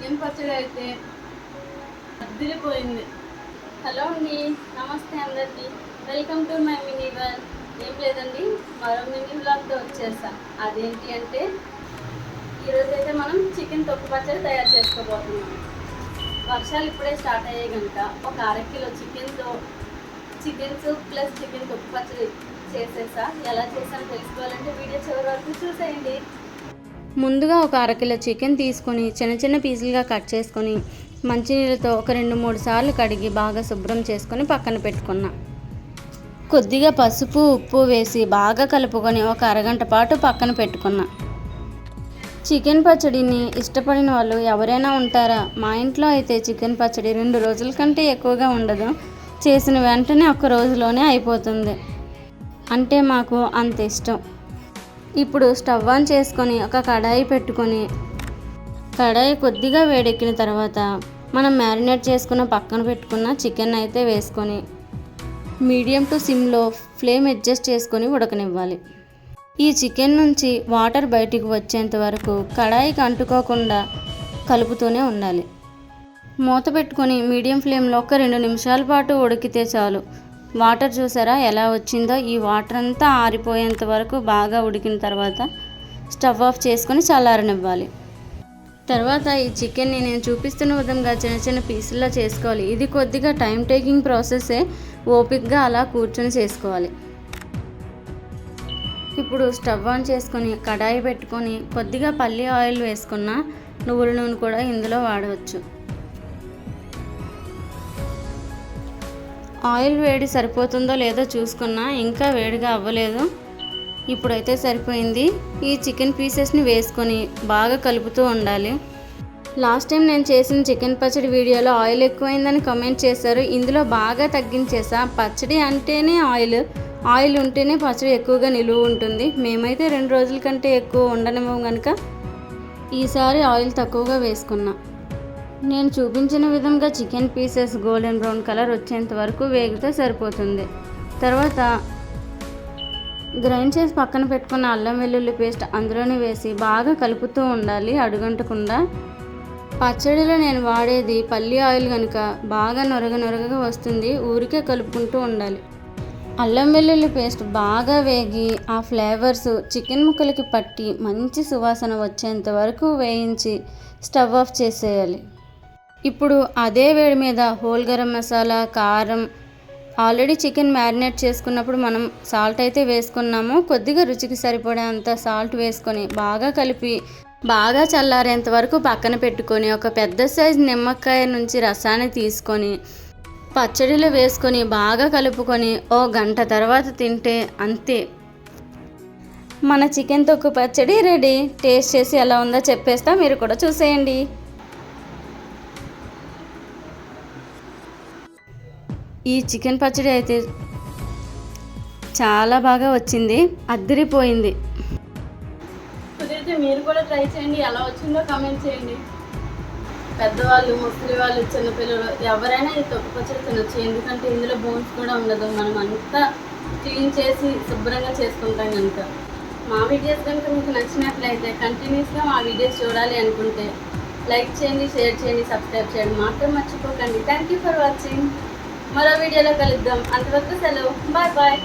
Chicken పచ్చడి అయితే అదిరిపోయింది. హలో అండి, నమస్తే అందరికీ. Welcome to my mini world. ఏం లేదండి, మరో మినీ వ్లాగ్తో వచ్చేసా. అదేంటి అంటే ఈరోజైతే మనం చికెన్ తొక్కు పచ్చడి తయారు చేసుకోబోతున్నాం. వర్షాలు ఇప్పుడే స్టార్ట్ అయ్యాయి కనుక ఒక అరకిలో చికెన్ సూప్ ప్లస్ చికెన్ తొక్కు పచ్చడి చేసేసా. ఎలా చేసానో తెలుసుకోవాలంటే వీడియో చివరి వరకు చూసేయండి. ముందుగా ఒక అరకిలో చికెన్ తీసుకొని చిన్న చిన్న పీసులుగా కట్ చేసుకొని మంచినీళ్ళతో ఒక 2-3 సార్లు కడిగి బాగా శుభ్రం చేసుకొని పక్కన పెట్టుకున్నా. కొద్దిగా పసుపు ఉప్పు వేసి బాగా కలుపుకొని ఒక అరగంట పాటు పక్కన పెట్టుకున్నా. చికెన్ పచ్చడిని ఇష్టపడిన వాళ్ళు ఎవరైనా ఉంటారా? మా ఇంట్లో అయితే చికెన్ పచ్చడి 2 రోజుల కంటే ఎక్కువగా ఉండదు. చేసిన వెంటనే ఒక్క రోజులోనే అయిపోతుంది. అంటే మాకు అంత ఇష్టం. ఇప్పుడు స్టవ్ ఆన్ చేసుకొని ఒక కడాయి పెట్టుకొని కడాయి కొద్దిగా వేడెక్కిన తర్వాత మనం మ్యారినేట్ చేసుకున్న పక్కన పెట్టుకున్న చికెన్ అయితే వేసుకొని మీడియం టు సిమ్లో ఫ్లేమ్ అడ్జస్ట్ చేసుకొని ఉడకనివ్వాలి. ఈ చికెన్ నుంచి వాటర్ బయటికి వచ్చేంత వరకు కడాయికి అంటుకోకుండా కలుపుతూనే ఉండాలి. మూత పెట్టుకొని మీడియం ఫ్లేమ్లో ఒక 2 నిమిషాల పాటు ఉడికితే చాలు. వాటర్ చూసారా ఎలా వచ్చిందో? ఈ వాటర్ అంతా ఆరిపోయేంత వరకు బాగా ఉడికిన తర్వాత స్టవ్ ఆఫ్ చేసుకొని చల్లారనివ్వాలి. తర్వాత ఈ చికెన్ని నేను చూపిస్తున్న విధంగా చిన్న చిన్న పీసుల్లో చేసుకోవాలి. ఇది కొద్దిగా టైం టేకింగ్ ప్రాసెసే, ఓపిక్గా అలా కూర్చొని చేసుకోవాలి. ఇప్పుడు స్టవ్ ఆన్ చేసుకొని కడాయి పెట్టుకొని కొద్దిగా పల్లి ఆయిల్ వేసుకున్న నువ్వుల నూనె కూడా ఇందులో వాడవచ్చు. ఆయిల్ వేడి సరిపోతుందో లేదో చూసుకున్నా, ఇంకా వేడిగా అవ్వలేదు. ఇప్పుడైతే సరిపోయింది. ఈ చికెన్ పీసెస్ని వేసుకొని బాగా కలుపుతూ ఉండాలి. లాస్ట్ టైం నేను చేసిన చికెన్ పచ్చడి వీడియోలో ఆయిల్ ఎక్కువైందని కామెంట్ చేశారు. ఇందులో బాగా తగ్గించేసా. పచ్చడి అంటేనే ఆయిల్ ఉంటేనే పచ్చడి ఎక్కువగా నిలువ ఉంటుంది. మేమైతే 2 రోజుల కంటే ఎక్కువ ఉండనివ్వం కనుక ఈసారి ఆయిల్ తక్కువగా వేసుకున్నా. నేను చూపించిన విధంగా chicken pieces golden brown colour వచ్చేంత వరకు వేగితే సరిపోతుంది. తర్వాత గ్రైండ్ చేసి పక్కన పెట్టుకున్న అల్లం వెల్లుల్లి పేస్ట్ అందులోనే వేసి బాగా కలుపుతూ ఉండాలి అడుగంటకుండా. పచ్చడిలో నేను వాడేది పల్లి ఆయిల్ కనుక బాగా నొరగగా వస్తుంది. ఊరికే కలుపుకుంటూ ఉండాలి. అల్లం వెల్లుల్లి పేస్ట్ బాగా వేగి ఆ ఫ్లేవర్స్ చికెన్ ముక్కలకి పట్టి మంచి సువాసన వచ్చేంత వరకు వేయించి స్టవ్ ఆఫ్ చేసేయాలి. ఇప్పుడు అదే వేడి మీద హోల్ గరం మసాలా, కారం, ఆల్రెడీ చికెన్ మ్యారినేట్ చేసుకున్నప్పుడు మనం సాల్ట్ అయితే వేసుకున్నాము. కొద్దిగా రుచికి సరిపడేంత సాల్ట్ వేసుకొని బాగా కలిపి బాగా చల్లారేంత వరకు పక్కన పెట్టుకొని ఒక పెద్ద సైజు నిమ్మకాయ నుంచి రసాన్ని తీసుకొని పచ్చడిలో వేసుకొని బాగా కలుపుకొని ఓ గంట తర్వాత తింటే అంతే, మన చికెన్ తొక్కు పచ్చడి రెడీ. టేస్ట్ చేసి ఎలా ఉందో చెప్పేస్తా, మీరు కూడా చూసేయండి. ఈ చికెన్ పచ్చడి అయితే చాలా బాగా వచ్చింది, అదిరిపోయింది. కుదిరితే మీరు కూడా ట్రై చేయండి. ఎలా వచ్చిందో కామెంట్ చేయండి. పెద్దవాళ్ళు, ముసలి వాళ్ళు, చిన్నపిల్లలు ఎవరైనా ఈ తొక్కు పచ్చడి తినొచ్చు. ఎందుకంటే ఇందులో బోన్స్ కూడా ఉండదు. మనం అంతా క్లీన్ చేసి శుభ్రంగా చేసుకుంటాం కనుక. మా వీడియోస్ కనుక మీకు నచ్చినట్లయితే కంటిన్యూస్గా మా వీడియోస్ చూడాలి అనుకుంటే లైక్ చేయండి, షేర్ చేయండి, సబ్స్క్రైబ్ చేయండి మాత్రం మర్చిపోకండి. Thank you for watching. మరో వీడియోలో కలుద్దాం. అంతవరకు సెలవు. Bye bye.